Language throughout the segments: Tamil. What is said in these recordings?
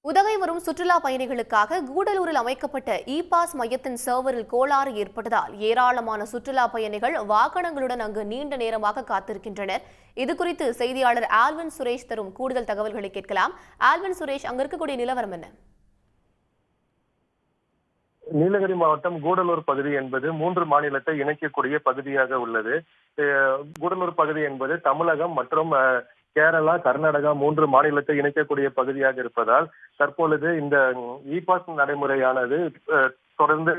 உதகை வரும் சுற்றுலா பயணிகளுக்காக கூடலூரில் அமைக்கப்பட்ட இ-பாஸ் மையத்தின் சர்வரில் கோளாறு ஏற்பட்டதால் ஏராளமான சுற்றுலா பயணிகள் வாகனங்களுடன் அங்கு நீண்ட நேரமாக காத்திருக்கின்றனர். இதுகுறித்து செய்தியாளர் ஆல்வின் சுரேஷ் தரும் கூடுதல் தகவல்களை கேட்கலாம். ஆல்வின் சுரேஷ், அங்கு இருக்கக்கூடிய நிலவரம் என்ன? நீலகிரி மாவட்டம் கூடலூர் பகுதி என்பது 3 மாநிலத்தை இணைக்கக்கூடிய பகுதியாக உள்ளது. கூடலூர் பகுதி என்பது தமிழகம் மற்றும் கேரளா, கர்நாடகா 3 மாநிலத்தை இணைக்கக்கூடிய பகுதியாக இருப்பதால் தற்பொழுது இந்த இ-பாஸ் நடைமுறையானது தொடர்ந்து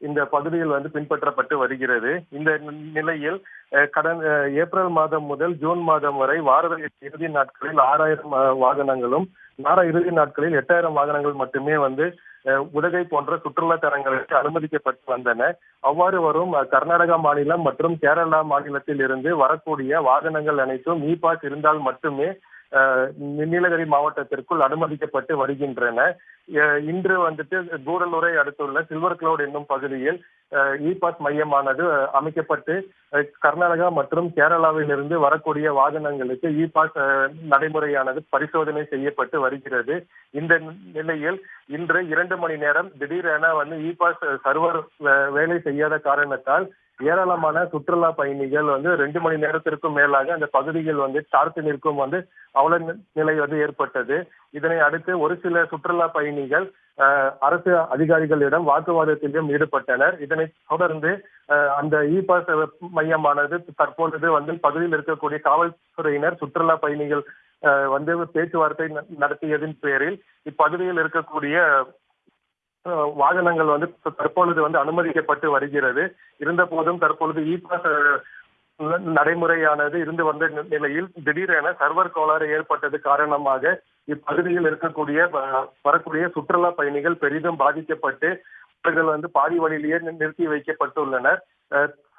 இந்த பகுதியில் பின்பற்றப்பட்டு வருகிறது. இந்த நிலையில் கடந்த ஏப்ரல் மாதம் முதல் ஜூன் மாதம் வரை வார இறுதி நாட்களில் 6000 வாகனங்களும், வார இறுதி நாட்களில் 8000 வாகனங்கள் மட்டுமே உதகை போன்ற சுற்றுலா தலங்களுக்கு அனுமதிக்கப்பட்டு வந்தன. அவ்வாறு வரும் கர்நாடகா மாநிலம் மற்றும் கேரளா மாநிலத்தில் இருந்து வரக்கூடிய வாகனங்கள் அனைத்தும் இ-பாஸ் இருந்தால் மட்டுமே நீலகிரி மாவட்டத்திற்குள் அனுமதிக்கப்பட்டு வருகின்றன. இன்று கூடலூரை அடுத்துள்ள சில்வர் கிளவுட் என்னும் பகுதியில் இ-பாஸ் மையமானது அமைக்கப்பட்டு கர்நாடகா மற்றும் கேரளாவில் இருந்து வரக்கூடிய வாகனங்களுக்கு இ-பாஸ் நடைமுறையானது பரிசோதனை செய்யப்பட்டு வருகிறது. இந்த நிலையில் இன்று 2 மணி நேரம் திடீரென இ-பாஸ் சர்வர் வேலை செய்யாத காரணத்தால் ஏராளமான சுற்றுலா பயணிகள் 2 மணி நேரத்திற்கும் மேலாக அந்த பகுதியில் சார்த்து நிற்கும் அவல நிலை ஏற்பட்டது. இதனை அடுத்து ஒரு சில சுற்றுலா பயணிகள் அரசு அதிகாரிகளிடம் வாக்குவாதத்திலும் ஈடுபட்டனர். இதனை தொடர்ந்து அந்த இ-பாஸ் மையமானது தற்பொழுது பகுதியில் இருக்கக்கூடிய காவல்துறையினர் சுற்றுலா பயணிகள் பேச்சுவார்த்தை நடத்தியதின் பேரில் இப்பகுதியில் இருக்கக்கூடிய வாகனங்கள் தற்பொழுது அனுமதிக்கப்பட்டு வருகிறது. இருந்த போதும் தற்பொழுது இ-பாஸ் நடைமுறையானது இருந்து வந்த நிலையில் திடீரென சர்வர் கோளாறு ஏற்பட்டது காரணமாக இப்பகுதியில் இருக்கக்கூடிய வரக்கூடிய சுற்றுலா பயணிகள் பெரிதும் பாதிக்கப்பட்டு அவர்கள் பாதி வழியிலேயே நிறுத்தி வைக்கப்பட்டுள்ளனர்.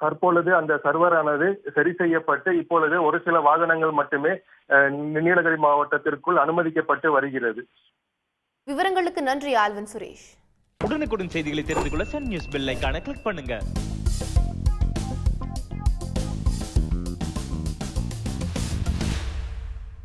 தற்பொழுது அந்த சர்வரானது சரி செய்யப்பட்டு இப்பொழுது ஒரு சில வாகனங்கள் மட்டுமே நீலகிரி மாவட்டத்திற்குள் அனுமதிக்கப்பட்டு வருகிறது. விவரங்களுக்கு நன்றி ஆல்வின் சுரேஷ். உடனுக்குடன் செய்திகளை தெரிந்து கொள்ள சன் நியூஸ் பெல் ஐகானை கிளிக் பண்ணுங்க.